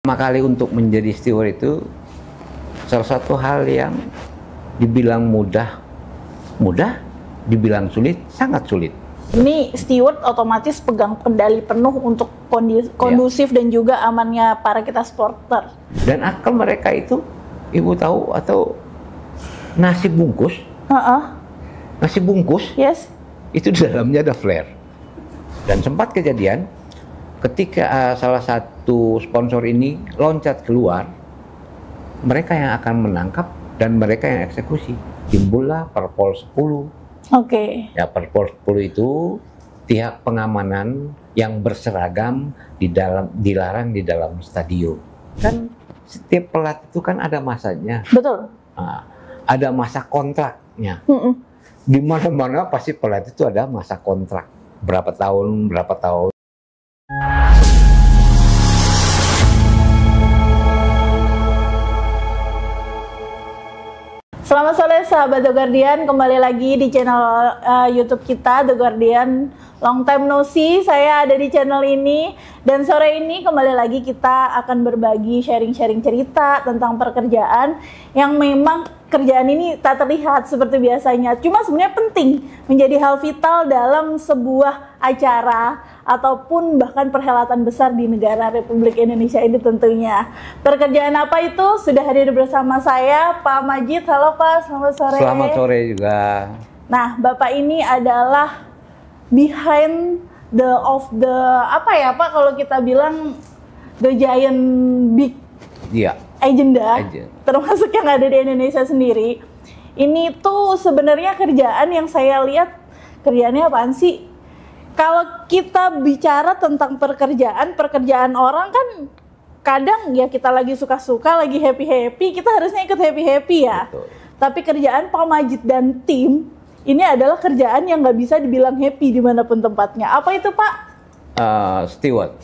Pertama kali untuk menjadi steward itu salah satu hal yang dibilang mudah, dibilang sulit, sangat sulit. Ini steward otomatis pegang kendali penuh untuk kondusif dan juga amannya para kita supporter. Dan akal mereka itu, ibu tahu atau nasi bungkus, nasi bungkus, yes, itu di dalamnya ada flare. Dan sempat kejadian ketika salah satu sponsor ini loncat keluar, mereka yang akan menangkap dan mereka yang eksekusi. Timbullah Perpol 10. Oke. Ya, Perpol 10 itu pihak pengamanan yang berseragam dilarang di dalam stadion. Kan setiap pelatih itu kan ada masanya. Betul. Nah, ada masa kontraknya. Di mana-mana pasti pelatih itu ada masa kontrak. Berapa tahun. Selamat sore sahabat The Guardian, kembali lagi di channel YouTube kita The Guardian. Long time no see, saya ada di channel ini. Dan sore ini kembali lagi kita akan berbagi sharing-sharing cerita tentang pekerjaan yang memang kerjaan ini tak terlihat seperti biasanya. Cuma sebenarnya penting, menjadi hal vital dalam sebuah acara ataupun bahkan perhelatan besar di negara Republik Indonesia ini tentunya. Pekerjaan apa itu? Sudah hadir bersama saya Pak Majid. Halo Pak, selamat sore. Selamat sore juga. Nah, Bapak ini adalah behind the apa ya Pak, kalau kita bilang the giant big agenda, termasuk yang ada di Indonesia sendiri. Ini tuh sebenarnya kerjaan yang saya lihat kerjaannya apaan sih? Kalau kita bicara tentang pekerjaan orang kan kadang ya kita lagi suka-suka, lagi happy-happy, kita harusnya ikut happy-happy ya. Betul. Tapi kerjaan Pak Majid dan tim ini adalah kerjaan yang nggak bisa dibilang happy dimanapun tempatnya. Apa itu Pak? Steward.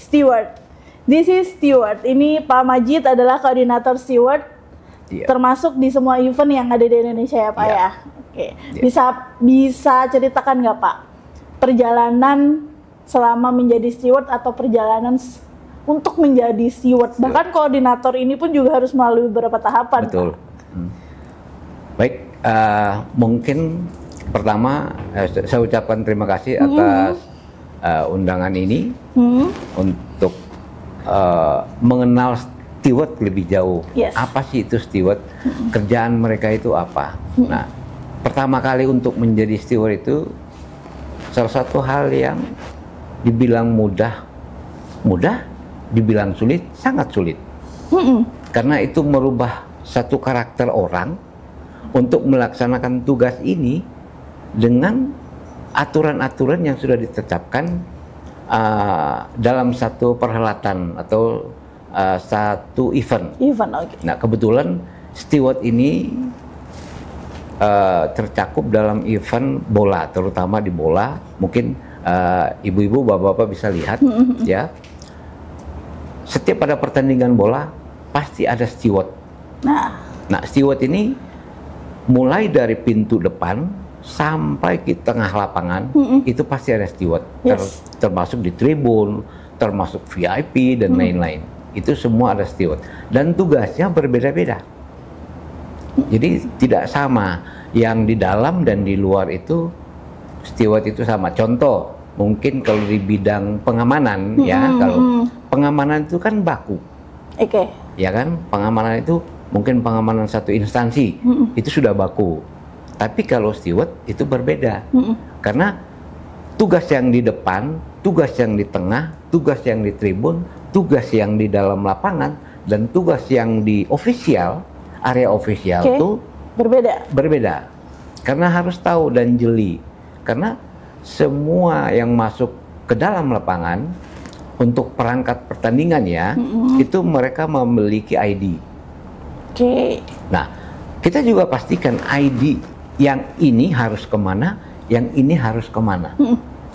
This is steward. Ini Pak Majid adalah koordinator steward, termasuk di semua event yang ada di Indonesia ya Pak ya. Oke. Bisa ceritakan nggak Pak perjalanan selama menjadi steward atau perjalanan untuk menjadi steward? Bahkan koordinator ini pun juga harus melalui beberapa tahapan. Betul. Pak. Baik, mungkin pertama saya ucapkan terima kasih atas undangan ini untuk mengenal steward lebih jauh. Apa sih itu steward? Kerjaan mereka itu apa? Nah, pertama kali untuk menjadi steward itu salah satu hal yang dibilang mudah, dibilang sulit, sangat sulit. Karena itu merubah satu karakter orang untuk melaksanakan tugas ini dengan aturan-aturan yang sudah ditetapkan dalam satu perhelatan atau satu event. Nah, kebetulan steward ini tercakup dalam event bola, terutama di bola. Mungkin ibu-ibu, bapak-bapak bisa lihat ya. Setiap pada pertandingan bola pasti ada steward. Nah, steward ini mulai dari pintu depan sampai ke tengah lapangan itu pasti ada steward. Termasuk di tribun, termasuk VIP dan lain-lain. Itu semua ada steward. Dan tugasnya berbeda-beda. Jadi tidak sama, yang di dalam dan di luar itu steward itu sama. Contoh, mungkin kalau di bidang pengamanan ya, kalau pengamanan itu kan baku. Ya kan, pengamanan itu mungkin pengamanan satu instansi itu sudah baku. Tapi kalau steward itu berbeda. Karena tugas yang di depan, tugas yang di tengah, tugas yang di tribun, tugas yang di dalam lapangan, dan tugas yang di official, area official itu berbeda. Karena harus tahu dan jeli. Karena semua yang masuk ke dalam lapangan untuk perangkat pertandingan ya, itu mereka memiliki ID. Nah, kita juga pastikan ID yang ini harus kemana, yang ini harus kemana.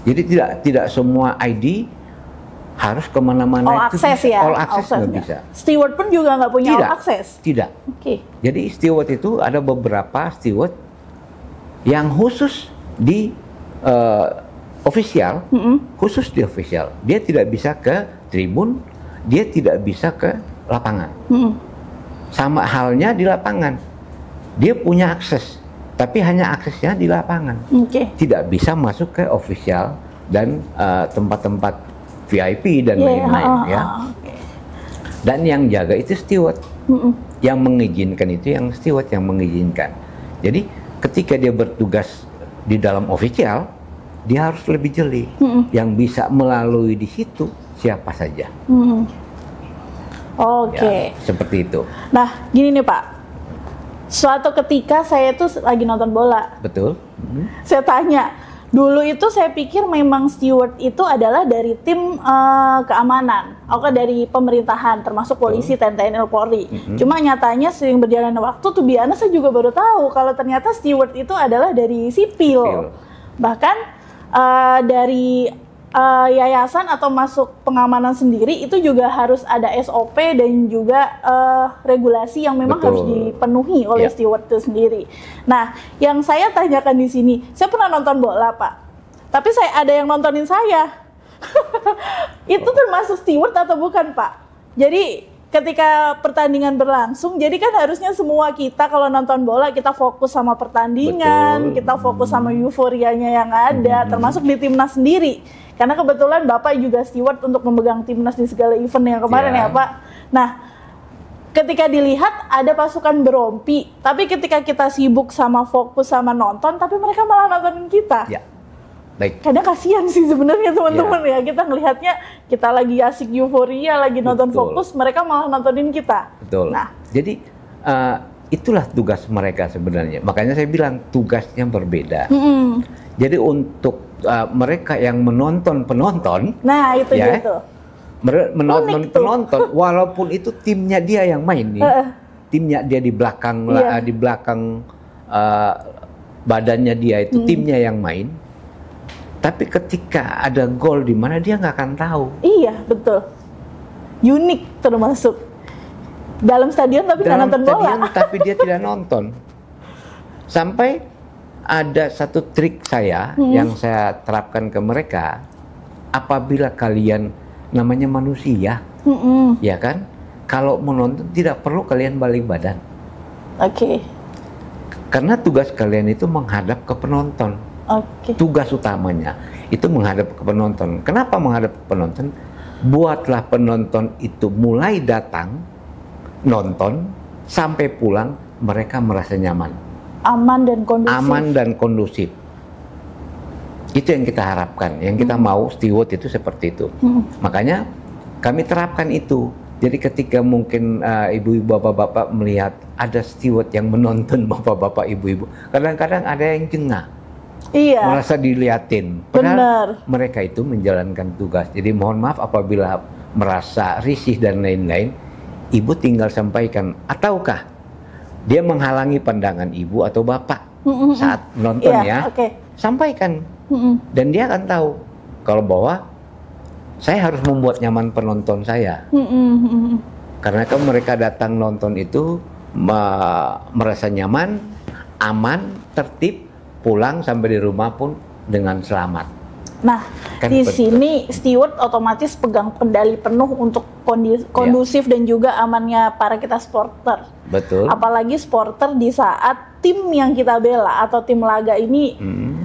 Jadi tidak semua ID harus kemana-mana. All access ya? All access nggak bisa. Steward pun juga nggak punya all access? Tidak. Jadi steward itu ada beberapa steward yang khusus di official, Dia tidak bisa ke tribun, dia tidak bisa ke lapangan. Sama halnya di lapangan, dia punya akses, tapi hanya aksesnya di lapangan. Tidak bisa masuk ke official dan tempat-tempat VIP dan lain-lain ya. Dan yang jaga itu steward, yang mengizinkan itu yang steward yang mengizinkan. Jadi ketika dia bertugas di dalam official, dia harus lebih jeli. Yang bisa melalui di situ siapa saja. Ya, seperti itu. Nah, gini nih Pak. Suatu ketika saya tuh lagi nonton bola. Betul. Saya tanya, dulu itu saya pikir memang steward itu adalah dari tim keamanan, atau dari pemerintahan, termasuk polisi, TNI, Polri. Cuma nyatanya sering berjalannya waktu tuh biasanya saya juga baru tahu kalau ternyata steward itu adalah dari sipil. Bahkan dari yayasan atau masuk pengamanan sendiri itu juga harus ada SOP dan juga regulasi yang memang harus dipenuhi oleh steward itu sendiri. Nah, yang saya tanyakan di sini, saya pernah nonton bola Pak, tapi ada yang nontonin saya. Itu termasuk steward atau bukan Pak? Jadi ketika pertandingan berlangsung, jadi kan harusnya semua kita kalau nonton bola kita fokus sama pertandingan, kita fokus sama euforianya yang ada, termasuk di timnas sendiri. Karena kebetulan Bapak juga steward untuk memegang timnas di segala event yang kemarin ya Pak. Nah, ketika dilihat ada pasukan berompi, tapi ketika kita sibuk sama fokus sama nonton, tapi mereka malah nontonin kita. Baik. Kadang kasihan sih sebenarnya teman-teman ya. Kita ngelihatnya kita lagi asik euforia, lagi nonton fokus, mereka malah nontonin kita. Betul. Nah, jadi itulah tugas mereka sebenarnya. Makanya saya bilang tugasnya berbeda. Jadi untuk mereka yang menonton penonton, nah itu ya, gitu. Menonton penonton, walaupun itu timnya dia yang main nih, timnya dia di belakang, di belakang badannya dia itu timnya yang main. Tapi ketika ada gol di mana dia nggak akan tahu. Iya betul. Unik termasuk dalam stadion tapi nggak nonton bola. Tapi dia tidak nonton. Sampai ada satu trik saya yang saya terapkan ke mereka. Apabila kalian namanya manusia, ya kan? Kalau menonton tidak perlu kalian balik badan. Karena tugas kalian itu menghadap ke penonton. Tugas utamanya itu menghadap ke penonton. Kenapa menghadap ke penonton? Buatlah penonton itu mulai datang nonton sampai pulang mereka merasa nyaman, aman dan kondusif. Itu yang kita harapkan, yang kita mau steward itu seperti itu. Makanya kami terapkan itu. Jadi ketika mungkin ibu-ibu, bapak-bapak melihat ada steward yang menonton bapak-bapak, ibu-ibu, kadang-kadang ada yang jengah. Merasa diliatin. Padahal mereka itu menjalankan tugas. Jadi mohon maaf apabila merasa risih dan lain-lain, ibu tinggal sampaikan. Ataukah dia menghalangi pandangan ibu atau bapak saat nonton sampaikan. Dan dia akan tahu kalau bahwa saya harus membuat nyaman penonton saya. Karena kan mereka datang nonton itu merasa nyaman, aman, tertib, pulang sampai di rumah pun dengan selamat. Nah, kan di sini steward otomatis pegang kendali penuh untuk kondusif dan juga amannya para kita supporter. Betul. Apalagi supporter di saat tim yang kita bela atau tim laga ini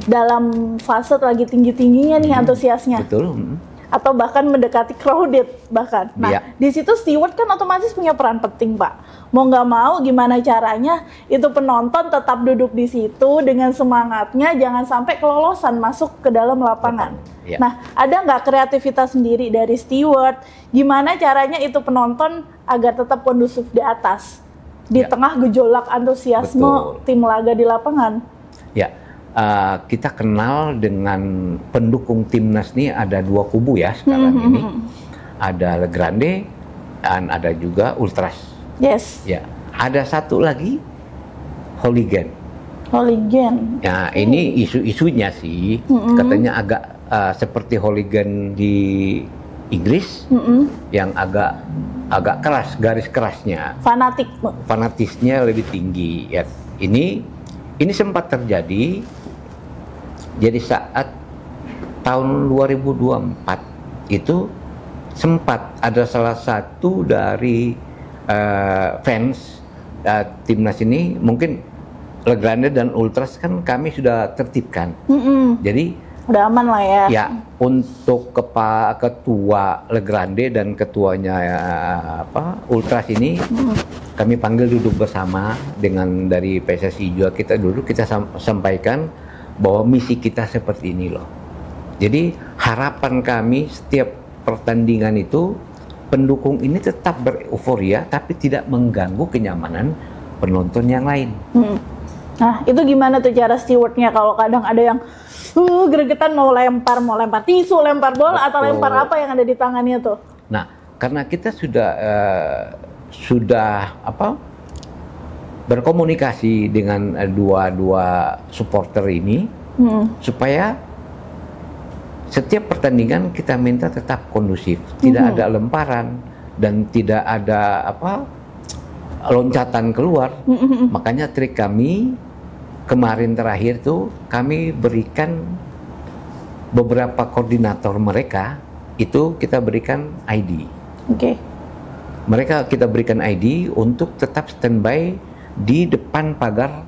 dalam fase lagi tinggi-tingginya nih antusiasnya. Betul. Atau bahkan mendekati crowded bahkan. Nah, di situ steward kan otomatis punya peran penting, Pak. Mau nggak mau, gimana caranya itu penonton tetap duduk di situ dengan semangatnya, jangan sampai kelolosan masuk ke dalam lapangan. Nah, ada nggak kreativitas sendiri dari steward? Gimana caranya itu penonton agar tetap kondusif di atas, di tengah gejolak antusiasme tim laga di lapangan? Kita kenal dengan pendukung timnas nih ada dua kubu ya sekarang ini. Ada Le Grande dan ada juga Ultras. Ya, ada satu lagi hooligan. Nah, ini isu-isunya sih katanya agak seperti hooligan di Inggris yang agak keras, garis kerasnya. Fanatisnya lebih tinggi. Ya, ini sempat terjadi. Jadi saat tahun 2024 itu sempat ada salah satu dari fans timnas ini, mungkin Legrande dan Ultras kan kami sudah tertibkan. Jadi udah aman lah ya. Ya, untuk ketua Legrande dan ketuanya Ultras ini kami panggil duduk bersama dengan dari PSSI juga, kita duduk, kita sampaikan bahwa misi kita seperti ini loh. Jadi harapan kami setiap pertandingan itu pendukung ini tetap bereuforia tapi tidak mengganggu kenyamanan penonton yang lain. Nah, itu gimana tuh cara stewardnya kalau kadang ada yang gregetan mau lempar tisu, lempar bola, atau lempar apa yang ada di tangannya tuh? Nah, karena kita sudah berkomunikasi dengan dua supporter ini supaya setiap pertandingan kita minta tetap kondusif, tidak ada lemparan dan tidak ada loncatan keluar. Makanya trik kami kemarin terakhir tuh kami berikan beberapa koordinator mereka itu kita berikan ID. Mereka kita berikan ID untuk tetap standby di depan pagar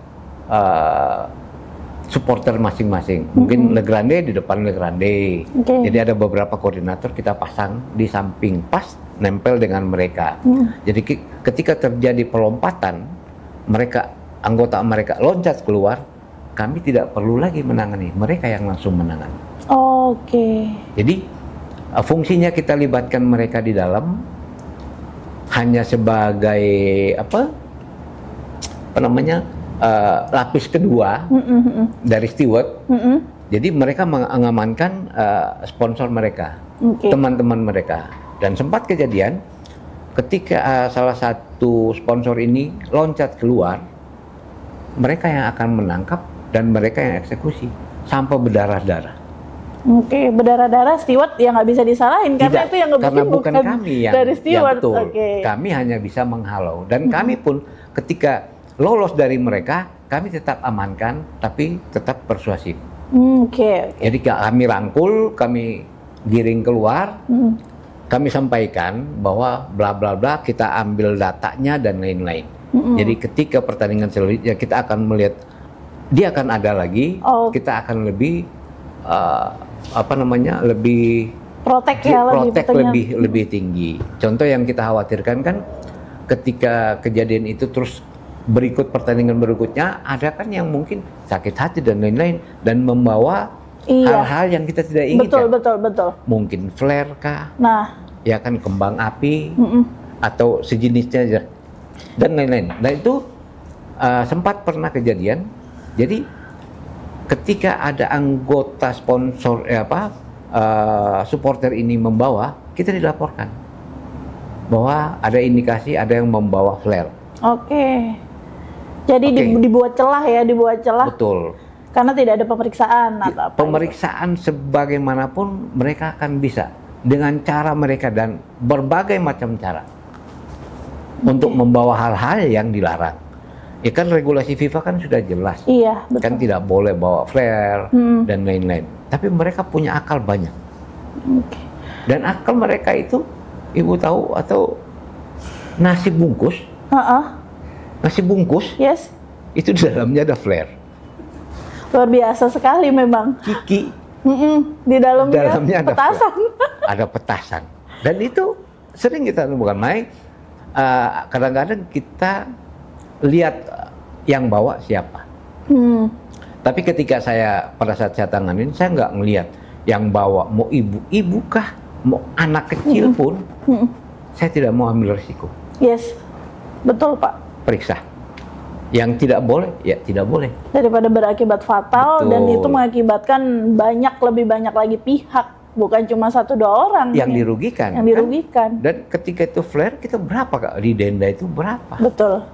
supporter masing-masing. Mungkin Legrande di depan Legrande. Jadi ada beberapa koordinator kita pasang di samping pas nempel dengan mereka. Jadi ketika terjadi pelompatan, anggota mereka loncat keluar, kami tidak perlu lagi menangani, mereka yang langsung menangani. Jadi fungsinya kita libatkan mereka di dalam hanya sebagai lapis kedua dari steward. Jadi mereka mengamankan sponsor mereka, teman-teman mereka. Dan sempat kejadian ketika salah satu sponsor ini loncat keluar, mereka yang akan menangkap dan mereka yang eksekusi sampai berdarah-darah. Berdarah-darah steward yang nggak bisa disalahin karena itu yang karena bukan kami yang dari steward. Betul. Kami hanya bisa menghalau dan kami pun ketika lolos dari mereka, kami tetap amankan tapi tetap persuasif. Jadi kami rangkul, kami giring keluar, kami sampaikan bahwa bla bla bla, kita ambil datanya dan lain-lain. Jadi ketika pertandingan selanjutnya kita akan melihat dia akan ada lagi, kita akan lebih lebih protek ya, lebih tinggi. Contoh yang kita khawatirkan kan ketika kejadian itu terus berikut pertandingan berikutnya ada kan yang mungkin sakit hati dan lain-lain dan membawa hal-hal yang kita tidak inginkan. Betul. Mungkin flare kah? Ya kan, kembang api atau sejenisnya dan lain-lain. Nah itu sempat pernah kejadian. Jadi ketika ada anggota sponsor supporter ini membawa, kita dilaporkan bahwa ada indikasi ada yang membawa flare. Jadi dibuat celah. Betul. Karena tidak ada pemeriksaan atau apa. Pemeriksaan sebagaimanapun mereka akan bisa dengan cara mereka dan berbagai macam cara untuk membawa hal-hal yang dilarang. Ya kan regulasi FIFA kan sudah jelas. Iya, betul. Kan tidak boleh bawa flare dan lain-lain. Tapi mereka punya akal banyak. Dan akal mereka itu, Ibu tahu atau nasi bungkus? Nasi bungkus? Yes. Itu di dalamnya ada flare. Luar biasa sekali memang. Kiki. Di dalamnya ada petasan. Ada petasan. Dan itu sering kita bukan main. Kadang-kadang kita lihat yang bawa siapa. Tapi ketika pada saat saya tanganin, saya nggak ngelihat yang bawa mau ibu kah, mau anak kecil pun, saya tidak mau ambil risiko. Yes, betul Pak. Periksa. Yang tidak boleh, ya tidak boleh. Daripada berakibat fatal. Betul. Dan itu mengakibatkan lebih banyak lagi pihak, bukan cuma 1-2 orang yang dirugikan. Yang dirugikan. Kan? Dan ketika itu flare, kita berapa Kak? Di denda itu berapa? Betul.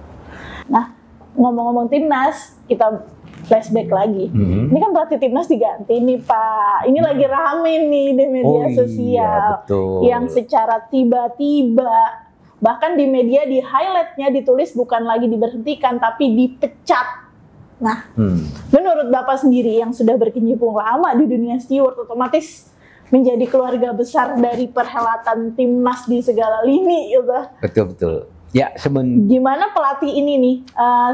Nah, ngomong-ngomong timnas, kita flashback lagi. Ini kan pelatih timnas diganti nih Pak. Ini lagi rame nih di media sosial. Betul. Yang secara tiba-tiba, bahkan di media di highlightnya ditulis bukan lagi diberhentikan tapi dipecat. Nah, menurut Bapak sendiri yang sudah berkecimpung lama di dunia steward, otomatis menjadi keluarga besar dari perhelatan timnas di segala lini gitu. Betul. Ya, Gimana pelatih ini nih,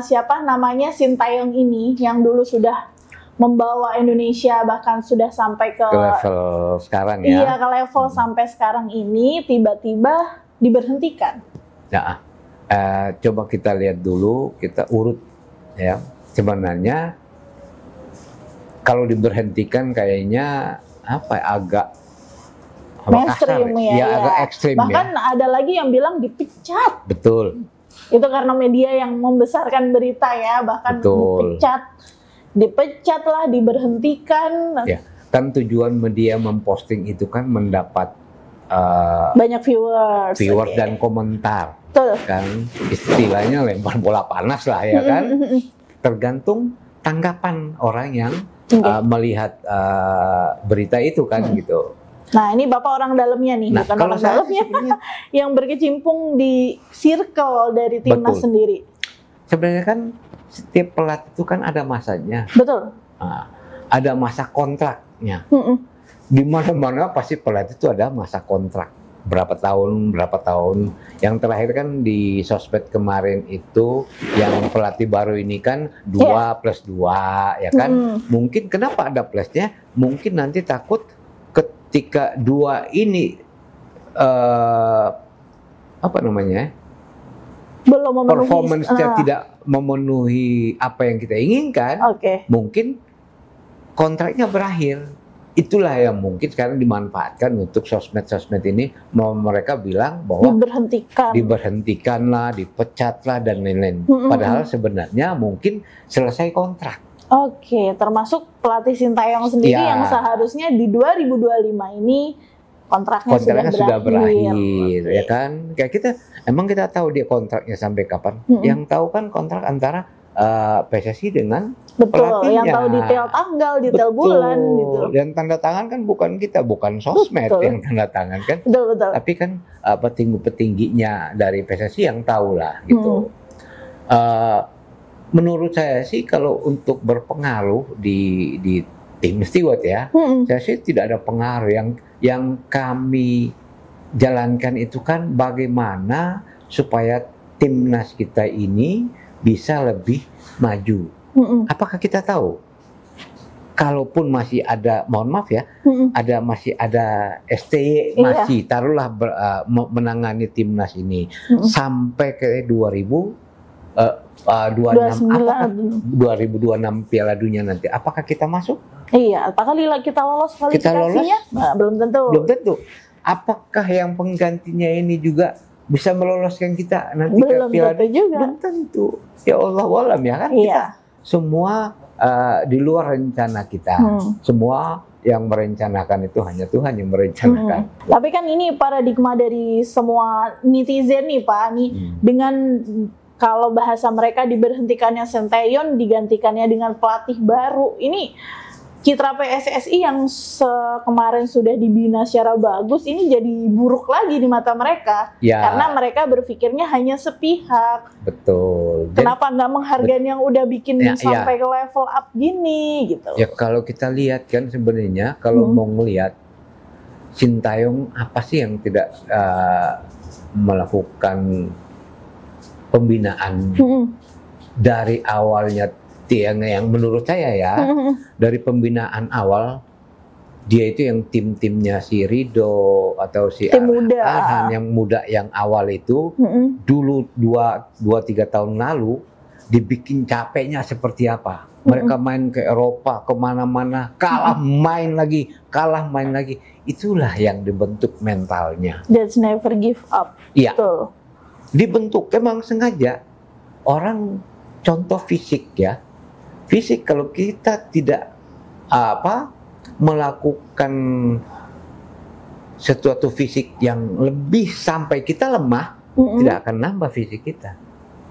siapa namanya Sintayong ini yang dulu sudah membawa Indonesia bahkan sudah sampai ke level sekarang ya. Iya, ke level sampai sekarang ini tiba-tiba diberhentikan. Nah, coba kita lihat dulu, kita urut ya. Sebenarnya kalau diberhentikan kayaknya apa ya, agak Mainstream kasar, ya, agak ekstrim bahkan ya. ada lagi yang bilang dipecat. Betul. Itu karena media yang membesarkan berita ya, bahkan Betul. dipecat lah, diberhentikan. Ya, kan tujuan media memposting itu kan mendapat banyak viewers okay. dan komentar. Betul. Kan istilahnya lempar bola panas lah ya kan. Tergantung tanggapan orang yang melihat berita itu kan gitu. Nah, ini Bapak orang dalamnya nih, bukan orang dalamnya yang berkecimpung di circle dari timnas sendiri. Sebenarnya kan setiap pelatih itu kan ada masanya. Betul. Nah, ada masa kontraknya. Di mana-mana pasti pelatih itu ada masa kontrak. Berapa tahun. Yang terakhir kan di sosmed kemarin itu yang pelatih baru ini kan 2+2 ya kan. Mungkin kenapa ada plusnya? Mungkin nanti takut ketika 2 ini belum memenuhi performance-nya tidak memenuhi apa yang kita inginkan, mungkin kontraknya berakhir. Itulah yang mungkin sekarang dimanfaatkan untuk sosmed ini, mereka bilang bahwa diberhentikan lah, dipecat lah dan lain-lain. Padahal sebenarnya mungkin selesai kontrak. Termasuk pelatih Sintayong sendiri yang seharusnya di 2025 ini kontraknya sudah berakhir. Ya kan? Kayak emang kita tahu dia kontraknya sampai kapan? Yang tahu kan kontrak antara PSSI dengan pelatihnya. Yang tahu detail tanggal, detail bulan gitu. Dan tanda tangan kan bukan kita, bukan sosmed yang tanda tangan kan. Betul. Tapi kan petinggi-petingginya dari PSSI yang tahu lah gitu. Menurut saya sih kalau untuk berpengaruh di tim steward ya, saya sih tidak ada pengaruh. Yang kami jalankan itu kan bagaimana supaya timnas kita ini bisa lebih maju. Apakah kita tahu? Kalaupun masih ada, mohon maaf ya, masih ada STY masih taruhlah menangani timnas ini sampai ke 2026 Piala Dunia nanti. Apakah kita masuk? Iya, apakah kita lolos kualifikasinya? Belum tentu. Belum tentu. Apakah yang penggantinya ini juga bisa meloloskan kita nanti ke Piala Dunia? Belum tentu. Ya Allah walam ya kan kita semua di luar rencana kita. Semua yang merencanakan itu hanya Tuhan yang merencanakan. Tapi kan ini paradigma dari semua netizen nih Pak, dengan kalau bahasa mereka diberhentikannya Sintayong, digantikannya dengan pelatih baru. Ini citra PSSI yang kemarin sudah dibina secara bagus, ini jadi buruk lagi di mata mereka. Karena mereka berpikirnya hanya sepihak. Betul. Kenapa nggak menghargai yang udah bikin sampai ke level up gini gitu. Ya kalau kita lihat kan sebenarnya, kalau mau ngelihat Sintayong apa sih yang tidak melakukan pembinaan dari awalnya, yang menurut saya ya, dari pembinaan awal dia itu yang timnya si Rido atau si Arhan yang muda yang awal itu dulu 2-3 tahun lalu dibikin capeknya seperti apa. Mereka main ke Eropa kemana-mana, kalah main lagi. Itulah yang dibentuk mentalnya. That's never give up. Iya. Dibentuk emang sengaja. Orang contoh fisik ya, fisik kalau kita tidak melakukan sesuatu fisik yang lebih sampai kita lemah, tidak akan nambah fisik kita.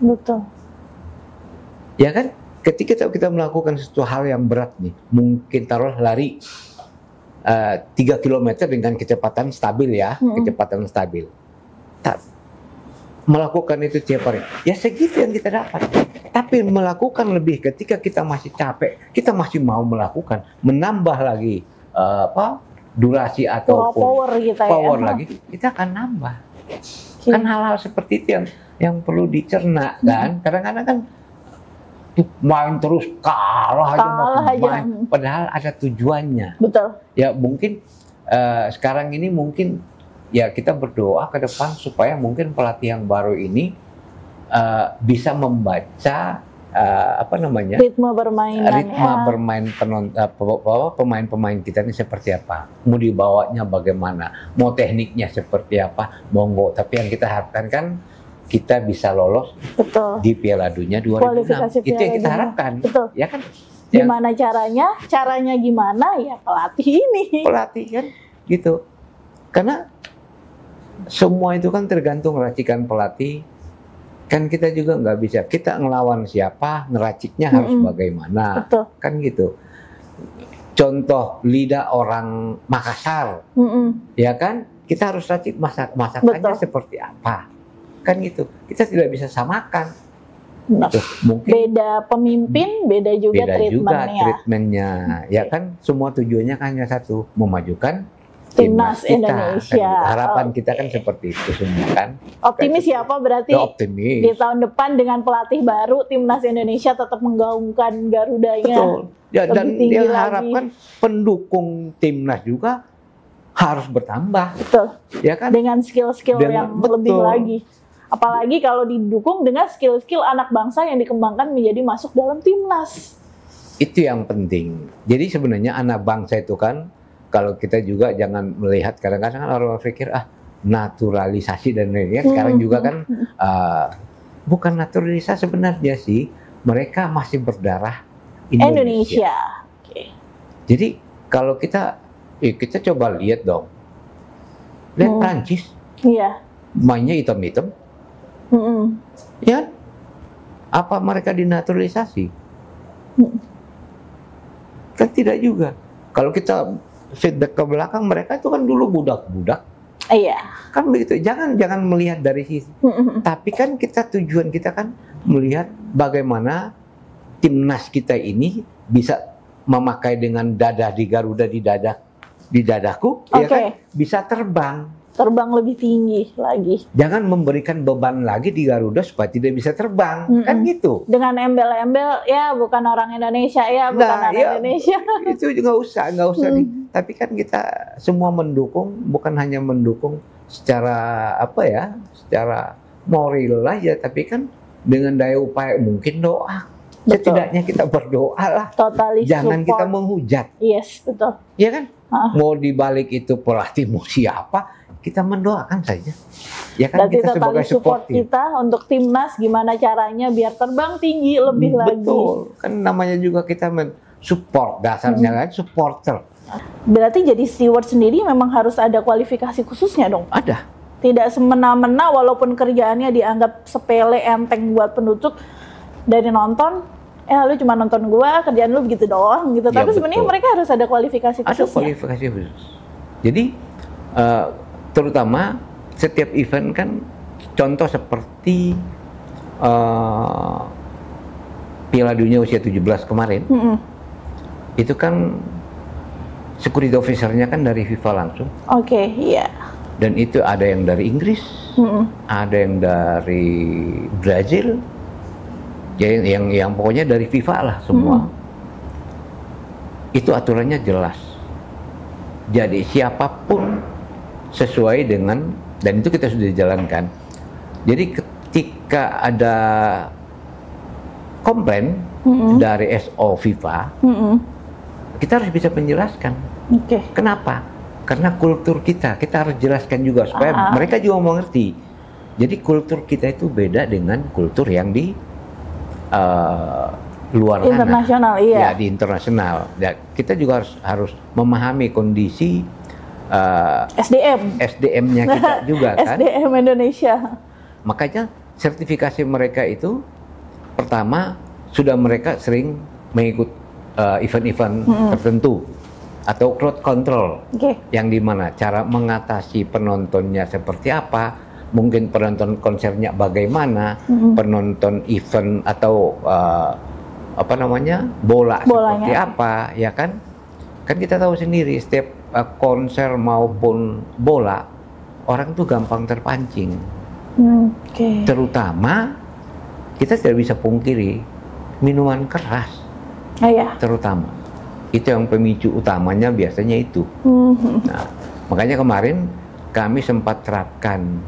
Betul. Ya kan, ketika kita melakukan sesuatu hal yang berat nih, mungkin taruh lari 3 km dengan kecepatan stabil ya, kecepatan stabil. Melakukan itu tiap hari, ya segitu yang kita dapat. Tapi melakukan lebih ketika kita masih capek, kita masih mau melakukan, menambah lagi durasi atau power kita lagi, kita akan nambah. Kan hal-hal seperti itu yang perlu dicerna kan. Kadang-kadang kan main terus kalah aja main. Padahal ada tujuannya. Betul. Ya mungkin sekarang ini mungkin ya kita berdoa ke depan supaya mungkin pelatih yang baru ini bisa membaca ritme bermain pemain-pemain kita ini seperti apa, mau dibawanya bagaimana, mau tekniknya seperti apa, monggo. Tapi yang kita harapkan kan kita bisa lolos di Piala Dunia 2006. Itu yang kita harapkan. Betul. Ya kan? Gimana caranya? Caranya gimana? Ya pelatih ini. Pelatih kan gitu. Karena semua itu kan tergantung racikan pelatih. Kan kita juga nggak bisa. Kita ngelawan siapa, ngeraciknya harus bagaimana. Betul. Kan gitu. Contoh lidah orang Makassar. Ya kan? Kita harus racik masakannya seperti apa. Kan gitu, kita tidak bisa samakan. Gitu. Mungkin beda pemimpin, beda juga treatmentnya. Ya kan, semua tujuannya kan hanya satu, memajukan timnas Indonesia. Kan, harapan kita kan seperti itu semua kan. Optimis ya Pak berarti. Optimis. Di tahun depan dengan pelatih baru, timnas Indonesia tetap menggaungkan Garudanya. Betul. Ya, dan yang harapkan pendukung timnas juga harus bertambah. Betul. Ya kan? Dengan skill-skill yang lebih lagi. Apalagi kalau didukung dengan skill-skill anak bangsa yang dikembangkan menjadi masuk dalam timnas. Itu yang penting. Jadi sebenarnya anak bangsa itu kan, kalau kita juga jangan melihat kadang-kadang orang pikir naturalisasi dan lain-lain. Sekarang juga kan bukan naturalisasi sebenarnya sih, mereka masih berdarah Indonesia. Okay. Jadi kalau kita coba lihat dong, lihat Prancis, mainnya hitam-hitam. Ya, apa mereka dinaturalisasi? Kan tidak juga. Kalau kita feedback ke belakang, mereka itu kan dulu budak-budak. Iya. Kan begitu. Jangan melihat dari sisi. Tapi kan tujuan kita kan melihat bagaimana timnas kita ini bisa memakai dengan dada di Garuda di dadaku, ya kan bisa terbang lebih tinggi lagi. Jangan memberikan beban lagi di Garuda supaya tidak bisa terbang, kan gitu. Dengan embel-embel, ya bukan orang Indonesia, ya bukan orang Indonesia. Itu juga nggak usah. Tapi kan kita semua mendukung, bukan hanya mendukung secara secara moral aja, tapi kan dengan daya upaya mungkin doa. Setidaknya kita berdoa lah. Totally jangan support. Kita menghujat. Yes, betul. Iya kan? Mau dibalik itu pelatih mau siapa, kita mendoakan saja. Ya kan? Berarti kita sebagai support kita untuk timnas gimana caranya biar terbang tinggi lebih lagi. Betul. Kan namanya juga kita support, dasarnya kan supporter. Berarti jadi steward sendiri memang harus ada kualifikasi khususnya dong? Ada. Tidak semena-mena walaupun kerjaannya dianggap sepele, enteng buat penduduk, dari nonton, lu cuma nonton gua, kerjaan lu begitu doang gitu. Ya, tapi sebenarnya mereka harus ada kualifikasi khususnya. Ada kualifikasi khusus. Jadi terutama setiap event kan, contoh seperti Piala Dunia usia 17 kemarin, itu kan security officer-nya kan dari FIFA langsung. Oke, iya. Dan itu ada yang dari Inggris, ada yang dari Brazil, yang pokoknya dari FIFA lah semua. Itu aturannya jelas. Jadi siapapun sesuai dengan, dan itu kita sudah jalankan. Jadi ketika ada komplain dari SO FIFA, kita harus bisa menjelaskan. Kenapa? Karena kultur kita harus jelaskan juga supaya mereka juga mengerti. Jadi kultur kita itu beda dengan kultur yang di luar sana. Internasional, iya. Ya, di internasional. Ya, kita juga harus memahami kondisi SDM-nya kita juga kan. SDM Indonesia. Makanya sertifikasi mereka itu pertama sudah mereka sering mengikut event-event tertentu atau crowd control, yang dimana cara mengatasi penontonnya seperti apa, mungkin penonton konsernya bagaimana, penonton event atau bolanya seperti apa, ya kan? Kan kita tahu sendiri setiap konser maupun bola, orang tuh gampang terpancing. Oke. Terutama kita tidak bisa pungkiri minuman keras, Iya. terutama itu yang pemicu utamanya biasanya itu. Nah, makanya kemarin kami sempat terapkan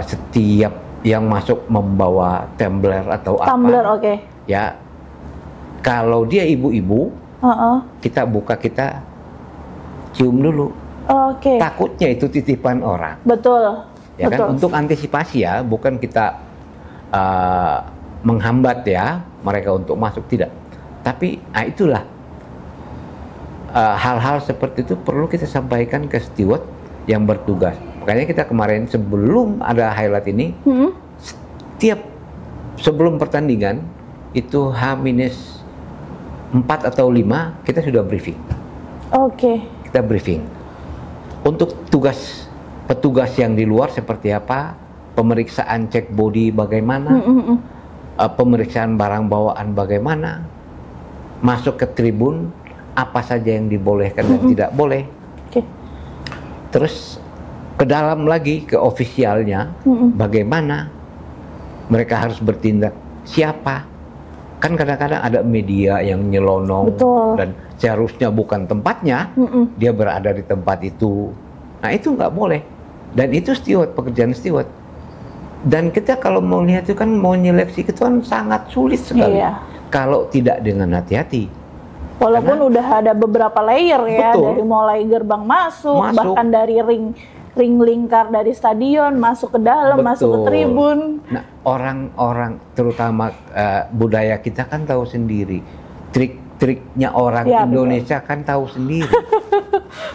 setiap yang masuk membawa tumbler atau Tumbler, apa, oke. ya kalau dia ibu-ibu, kita buka, kita cium dulu. Oke. Takutnya itu titipan orang, Betul. ya Betul. kan? Untuk antisipasi ya, bukan kita menghambat ya mereka untuk masuk, tidak. Tapi itulah hal-hal seperti itu perlu kita sampaikan ke steward yang bertugas. Makanya kita kemarin sebelum ada highlight ini, setiap sebelum pertandingan itu H-4 atau 5 kita sudah briefing. Oke. Kita briefing untuk petugas yang di luar seperti apa, pemeriksaan cek body bagaimana, pemeriksaan barang bawaan bagaimana, masuk ke tribun apa saja yang dibolehkan dan tidak boleh. Oke. Terus ke dalam lagi, ke ofisialnya, bagaimana mereka harus bertindak, siapa. Kan kadang-kadang ada media yang nyelonong. Betul. Dan seharusnya bukan tempatnya, dia berada di tempat itu. Nah itu nggak boleh. Dan itu steward, pekerjaan steward. Dan kita kalau mau lihat itu kan, mau nyeleksi itu kan sangat sulit sekali. Iya. Kalau tidak dengan hati-hati. Walaupun udah ada beberapa layer ya, Betul. dari mulai gerbang masuk, bahkan dari ring lingkar dari stadion masuk ke dalam, masuk ke tribun. Nah, orang-orang terutama budaya kita kan tahu sendiri, trik-triknya orang Ya, Indonesia kan tahu sendiri.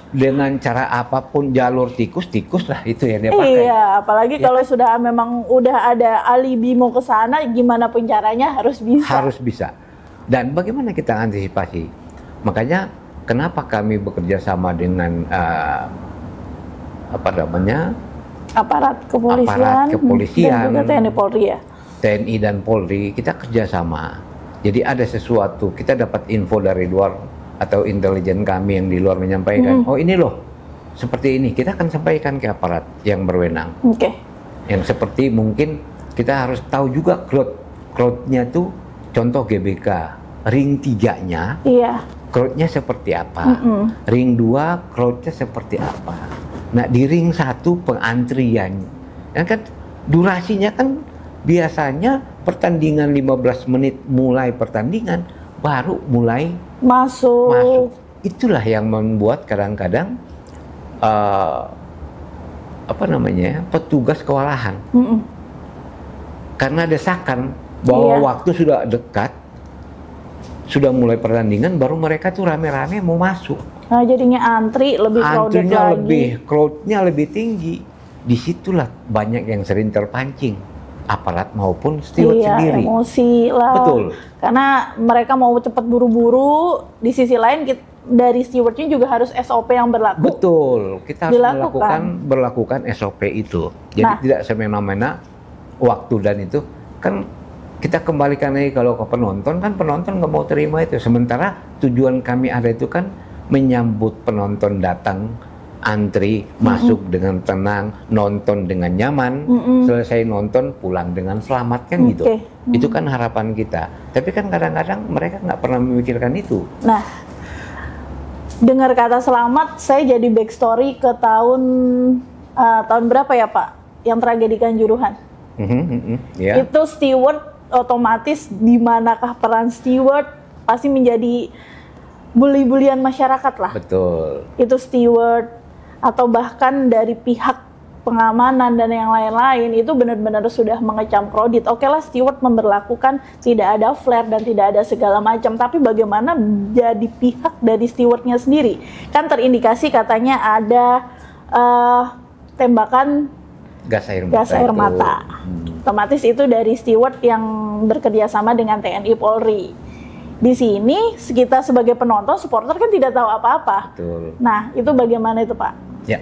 Dengan cara apapun, jalur tikus lah itu yang dia pakai. Iya, apalagi kalau sudah memang udah ada alibi mau ke sana, gimana pun caranya harus bisa. Harus bisa. Dan bagaimana kita antisipasi? Makanya kenapa kami bekerja sama dengan aparat kepolisian dan juga TNI Polri ya. TNI dan Polri, kita kerjasama. Jadi ada sesuatu, kita dapat info dari luar atau intelijen kami yang di luar menyampaikan, oh ini loh seperti ini, kita akan sampaikan ke aparat yang berwenang. Oke. Yang seperti mungkin kita harus tahu juga crowd-nya tuh, contoh GBK, ring 3-nya, Iya. crowd-nya seperti apa, ring 2 crowd-nya seperti apa. Nah di ring 1 pengantrian, kan durasinya kan biasanya pertandingan 15 menit mulai pertandingan, baru mulai masuk. Itulah yang membuat kadang-kadang petugas kewalahan. Karena desakan bahwa waktu sudah dekat, sudah mulai pertandingan, baru mereka tuh rame-rame mau masuk. Nah, jadinya antri lebih crowded lagi. Crowdnya lebih tinggi. Disitulah banyak yang sering terpancing, aparat maupun steward sendiri. Emosi lah. Betul. Karena mereka mau cepat buru-buru. Di sisi lain dari stewardnya juga harus SOP yang berlaku. Betul. Kita harus berlakukan SOP itu. Jadi tidak semena-mena waktu dan itu kan kita kembalikan lagi kalau ke penonton, kan penonton nggak mau terima itu. Sementara tujuan kami ada itu kan menyambut penonton datang, antri, masuk dengan tenang, nonton dengan nyaman, selesai nonton pulang dengan selamat, kan gitu. Itu kan harapan kita. Tapi kan kadang-kadang mereka nggak pernah memikirkan itu. Nah, dengar kata selamat, saya jadi backstory ke tahun berapa ya Pak? Yang tragedi Kanjuruhan. Itu steward otomatis, di manakah peran steward pasti menjadi bully-bulian masyarakat lah. Betul. Itu steward atau bahkan dari pihak pengamanan dan yang lain-lain itu benar-benar sudah mengecam kredit. Oke lah, steward memberlakukan tidak ada flare dan tidak ada segala macam, tapi bagaimana jadi pihak dari stewardnya sendiri? Kan terindikasi katanya ada tembakan gas air mata. Otomatis itu dari steward yang bekerja sama dengan TNI Polri. Di sini kita sebagai penonton, supporter kan tidak tahu apa-apa. Betul. Nah, itu bagaimana itu Pak? Ya.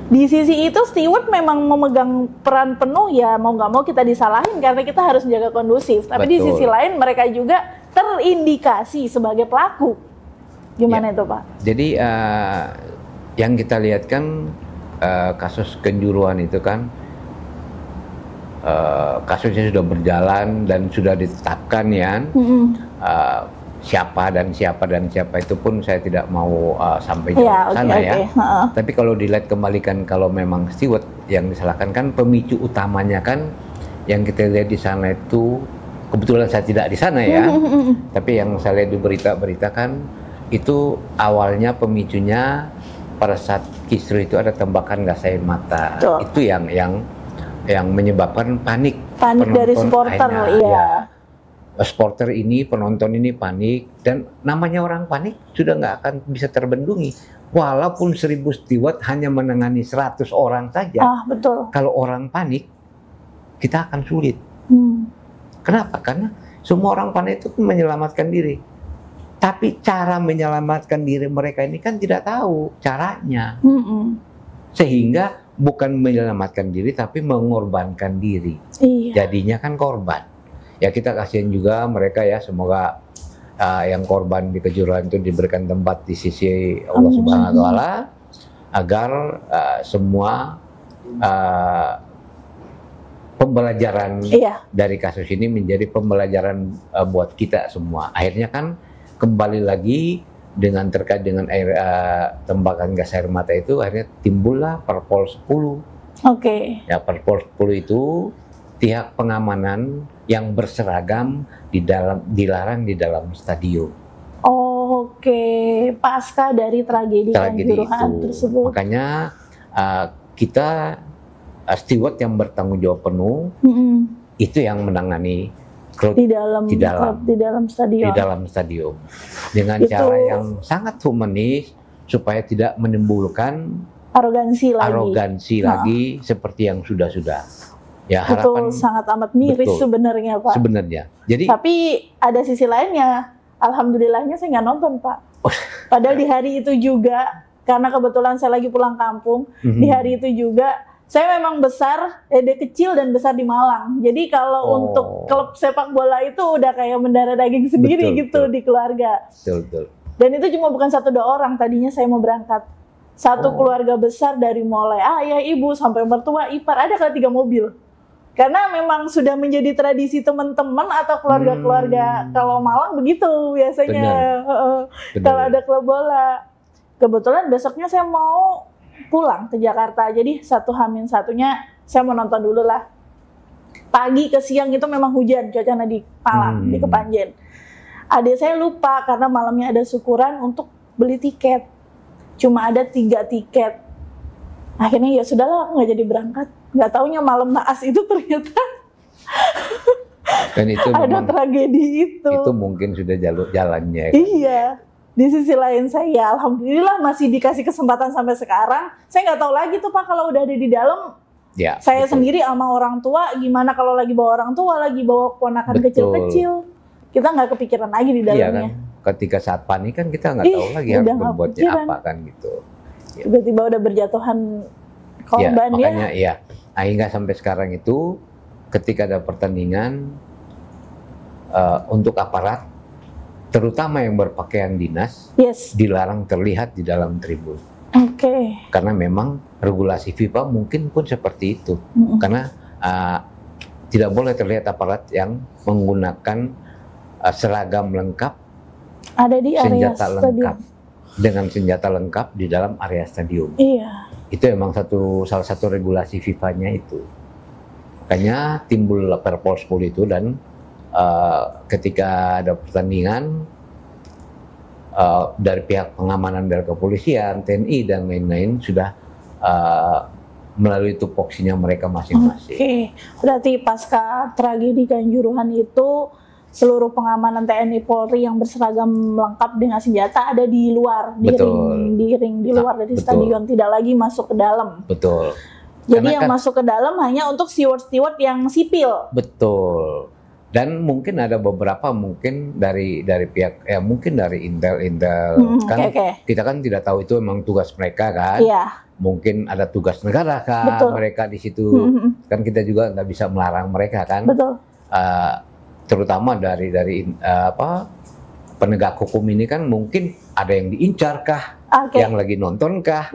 Di sisi itu steward memang memegang peran penuh ya, mau nggak mau kita disalahin karena kita harus menjaga kondusif. Tapi di sisi lain mereka juga terindikasi sebagai pelaku. Gimana itu Pak? Jadi yang kita lihat kan kasus Kanjuruhan itu kan kasusnya sudah berjalan dan sudah ditetapkan ya. Siapa dan siapa itu pun saya tidak mau sampai jauh ke sana ya. Tapi kalau dilihat kembalikan, kalau memang steward yang disalahkan, kan pemicu utamanya kan yang kita lihat di sana itu, kebetulan saya tidak di sana ya. Tapi yang saya lihat di berita-berita kan itu awalnya pemicunya pada saat kisru itu ada tembakan gas air mata. Itu yang menyebabkan panik dari supporter. Iya. Supporter ini, penonton ini panik, dan namanya orang panik sudah nggak akan bisa terbendungi. Walaupun 1000 steward hanya menangani 100 orang saja. Betul. Kalau orang panik, kita akan sulit. Kenapa? Karena semua orang panik itu menyelamatkan diri. Tapi cara menyelamatkan diri mereka ini kan tidak tahu caranya. Sehingga bukan menyelamatkan diri, tapi mengorbankan diri. Jadinya kan korban. Ya kita kasihan juga mereka ya, semoga yang korban di Kejuruhan itu diberikan tempat di sisi Allah Subhanahu wa Ta'ala, agar semua pembelajaran dari kasus ini menjadi pembelajaran buat kita semua. Akhirnya kan kembali lagi dengan terkait dengan air tembakan gas air mata itu, akhirnya timbullah Perpol 10. Ya, Perpol 10 itu pihak pengamanan yang berseragam dilarang di dalam stadion. Pasca dari tragedi Kanjuruhan tersebut. Makanya kita steward yang bertanggung jawab penuh itu yang menangani di dalam stadion dengan itu, cara yang sangat humanis supaya tidak menimbulkan arogansi lagi seperti yang sudah-sudah. Ya, harapan itu sangat amat miris sebenarnya, Pak. Jadi, tapi ada sisi lainnya. Alhamdulillahnya saya nggak nonton, Pak. Padahal di hari itu juga, karena kebetulan saya lagi pulang kampung, di hari itu juga saya memang kecil dan besar di Malang. Jadi kalau untuk klub sepak bola itu udah kayak mendarah daging sendiri di keluarga. Dan itu cuma bukan 1-2 orang. Tadinya saya mau berangkat. Satu keluarga besar dari mulai ayah, ibu, sampai mertua, ipar, ada kali 3 mobil. Karena memang sudah menjadi tradisi teman-teman atau keluarga-keluarga kalau Malang begitu biasanya. Kalau ada klub bola. Kebetulan besoknya saya mau pulang ke Jakarta. Jadi 1h-1-nya saya mau nonton dulu lah. Pagi ke siang itu memang hujan cuacanya di Malang, di Kepanjen. Adik saya lupa karena malamnya ada syukuran untuk beli tiket. Cuma ada 3 tiket. Akhirnya ya sudahlah, nggak jadi berangkat. Nggak taunya malam naas itu ternyata dan itu ada tragedi itu. Itu mungkin sudah jalannya. Iya. Di sisi lain saya, alhamdulillah masih dikasih kesempatan sampai sekarang. Saya nggak tahu lagi tuh Pak kalau udah ada di dalam. Ya, saya sendiri sama orang tua, gimana kalau lagi bawa orang tua, lagi bawa ponakan kecil-kecil. Kita nggak kepikiran lagi di dalamnya. Iya kan? Ketika saat panik kan kita nggak tahu lagi harus berbuatnya apa kan gitu. Tiba-tiba udah berjatuhan korban ya. Makanya ya. Nah, hingga sampai sekarang itu ketika ada pertandingan untuk aparat, terutama yang berpakaian dinas, dilarang terlihat di dalam tribun. Karena memang regulasi FIFA mungkin pun seperti itu. Karena tidak boleh terlihat aparat yang menggunakan seragam lengkap, ada di area senjata lengkap, dengan senjata lengkap di dalam area stadion. Itu emang salah satu regulasi FIFA-nya itu. Makanya timbul Perpol 10 itu, dan ketika ada pertandingan dari pihak pengamanan dari kepolisian, TNI dan lain-lain sudah melalui tupoksinya mereka masing-masing. Berarti pasca tragedi Kanjuruhan itu seluruh pengamanan TNI Polri yang berseragam lengkap dengan senjata ada di luar, di ring di luar dari stadion, tidak lagi masuk ke dalam. Jadi karena yang masuk ke dalam hanya untuk steward-steward yang sipil. Dan mungkin ada beberapa mungkin dari pihak mungkin dari Intel kan kita kan tidak tahu itu memang tugas mereka kan. Mungkin ada tugas negara kan mereka di situ. Kan kita juga nggak bisa melarang mereka kan. Terutama dari penegak hukum ini kan mungkin ada yang diincar kah, yang lagi nonton kah,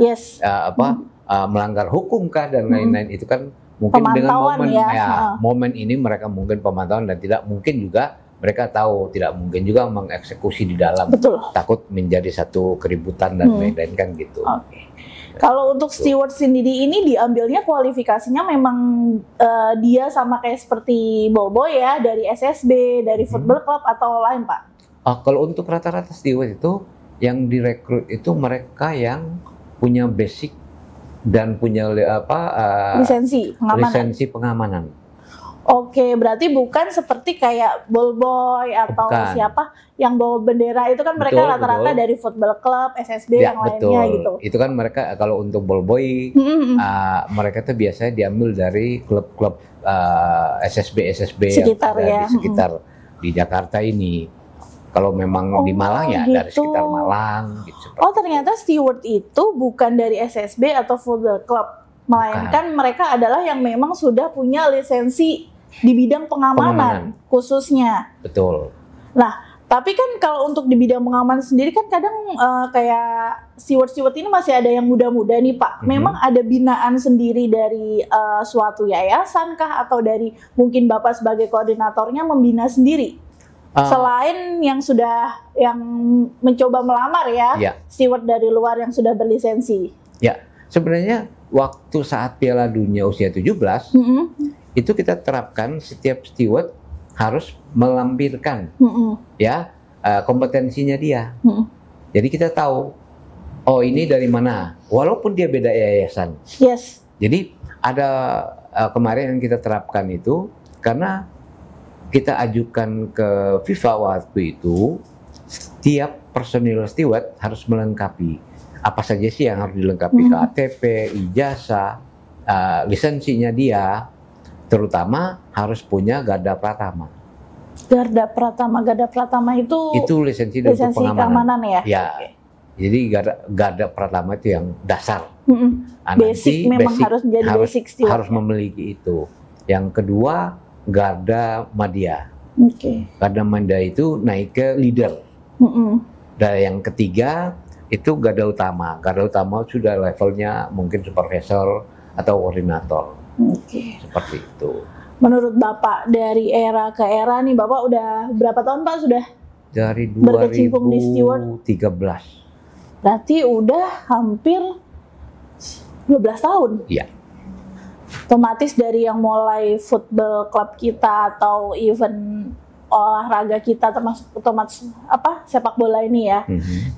melanggar hukum kah dan lain-lain, itu kan mungkin dengan Pemantauan momen ya. momen ini mereka mungkin pemantauan dan tidak mungkin juga mereka tahu, tidak mungkin juga mengeksekusi di dalam. Betul. Takut menjadi satu keributan dan lain-lain kan gitu. Oke. Kalau untuk steward sendiri ini diambilnya kualifikasinya memang dia sama kayak seperti Bobo ya, dari SSB, dari football club atau lain, Pak? Kalau untuk rata-rata steward itu yang direkrut itu mereka yang punya basic dan punya lisensi pengamanan. Oke, berarti bukan seperti kayak ballboy atau Bukan. siapa yang bawa bendera itu kan mereka Betul, rata-rata betul. dari football club, SSB Ya, yang lainnya gitu. Itu kan mereka kalau untuk ballboy mereka tuh biasanya diambil dari klub-klub SSB Sekitar yang ada ya. di sekitar di Jakarta ini. Kalau memang di Malang ya dari gitu. sekitar Malang gitu. Oh, ternyata steward itu bukan dari SSB atau football club, melainkan mereka adalah yang memang sudah punya lisensi di bidang pengamanan. Khususnya. Betul. Nah, tapi kan kalau untuk di bidang pengamanan sendiri kan kadang kayak steward-steward ini masih ada yang muda-muda nih Pak. Memang ada binaan sendiri dari suatu yayasan kah atau dari mungkin Bapak sebagai koordinatornya membina sendiri? Selain yang sudah yang mencoba melamar ya, steward dari luar yang sudah berlisensi. Ya, sebenarnya waktu saat Piala Dunia usia 17 itu kita terapkan setiap steward harus melampirkan kompetensinya dia. Jadi kita tahu, oh ini dari mana, walaupun dia beda yayasan. Yes. Jadi ada kemarin yang kita terapkan itu karena kita ajukan ke FIFA waktu itu, setiap personil steward harus melengkapi apa saja sih yang harus dilengkapi, KTP, ijazah, lisensinya dia, terutama harus punya Garda Pratama. Garda Pratama itu lisensi untuk pengamanan ya? Ya. Jadi Garda Pratama itu yang dasar. Basic memang harus menjadi basic steward. Harus memiliki itu. Yang kedua Garda Madya. Garda Madya itu naik ke leader. Dan yang ketiga itu Garda Utama. Garda Utama sudah levelnya mungkin supervisor atau koordinator. Seperti itu. Menurut Bapak dari era ke era nih, Bapak udah berapa tahun Pak sudah dari berkecimpung di steward? 2013. Berarti udah hampir 12 tahun. Iya. Otomatis dari yang mulai football club kita atau event olahraga kita termasuk otomatis sepak bola ini ya.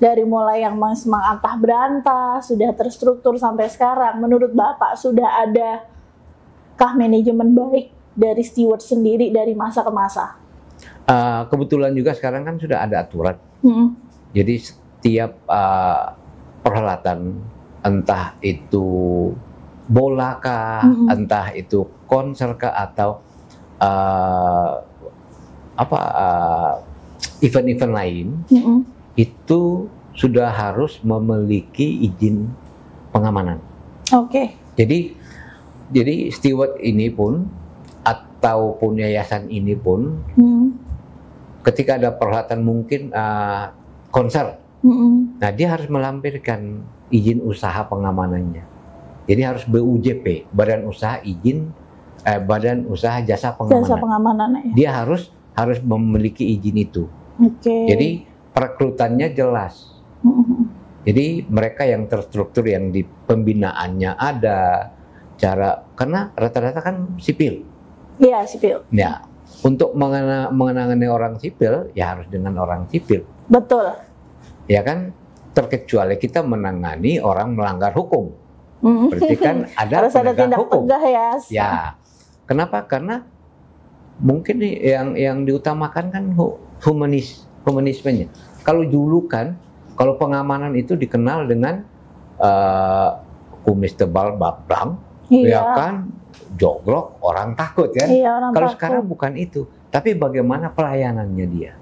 Dari mulai yang semang antah berantah sudah terstruktur sampai sekarang. Menurut Bapak sudah adakah manajemen baik dari steward sendiri dari masa ke masa? Kebetulan juga sekarang kan sudah ada aturan. Jadi setiap perhelatan entah itu bola kah, entah itu konser kah atau event-event lain, itu sudah harus memiliki izin pengamanan. Jadi steward ini pun ataupun yayasan ini pun ketika ada perhelatan mungkin konser, nah dia harus melampirkan izin usaha pengamanannya. Jadi harus BUJP, Badan Usaha Jasa Pengamanan. Dia harus memiliki izin itu. Jadi perekrutannya jelas. Jadi mereka yang terstruktur, yang di pembinaannya ada karena rata-rata kan sipil. Iya, sipil. Ya, untuk mengenangani orang sipil ya harus dengan orang sipil. Betul. Ya kan, terkecuali kita menangani orang melanggar hukum. Berarti kan ada tindak hukum. Ya, kenapa? Karena mungkin yang diutamakan kan humanismenya. Kalau dulu kan, kalau pengamanan itu dikenal dengan kumis tebal bakbang, ya kan, jogrok orang takut kan. Kalau sekarang bukan itu, tapi bagaimana pelayanannya dia.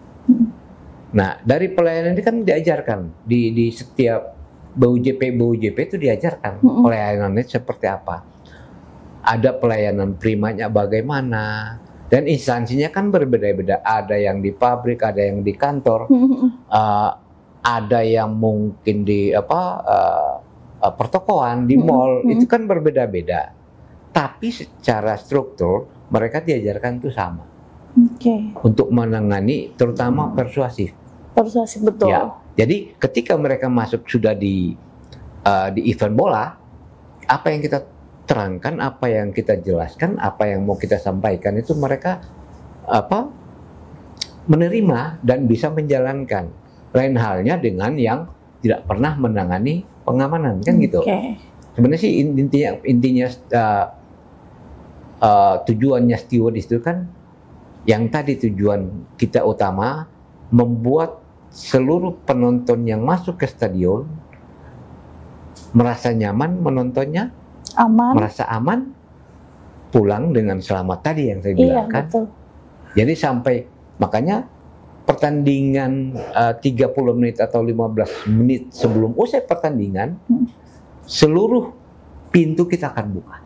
Nah, dari pelayanan ini kan diajarkan di setiap BUJP itu diajarkan pelayanannya seperti apa. Ada pelayanan primanya bagaimana, dan instansinya kan berbeda-beda. Ada yang di pabrik, ada yang di kantor, ada yang mungkin di pertokoan, di mall, itu kan berbeda-beda. tapi secara struktur mereka diajarkan itu sama Oke. untuk menangani terutama persuasif. Persuasif, betul. Ya, jadi ketika mereka masuk sudah di event bola, apa yang kita terangkan, apa yang kita jelaskan, apa yang mau kita sampaikan itu mereka menerima dan bisa menjalankan. Lain halnya dengan yang tidak pernah menangani pengamanan, kan gitu. Oke. Sebenarnya sih intinya tujuannya steward itu kan yang tadi tujuan kita utama membuat seluruh penonton yang masuk ke stadion merasa nyaman menontonnya, Aman. merasa aman, pulang dengan selamat tadi yang saya Iya, bilang kan. betul. Jadi sampai makanya pertandingan 30 menit atau 15 menit sebelum usai pertandingan seluruh pintu kita akan buka.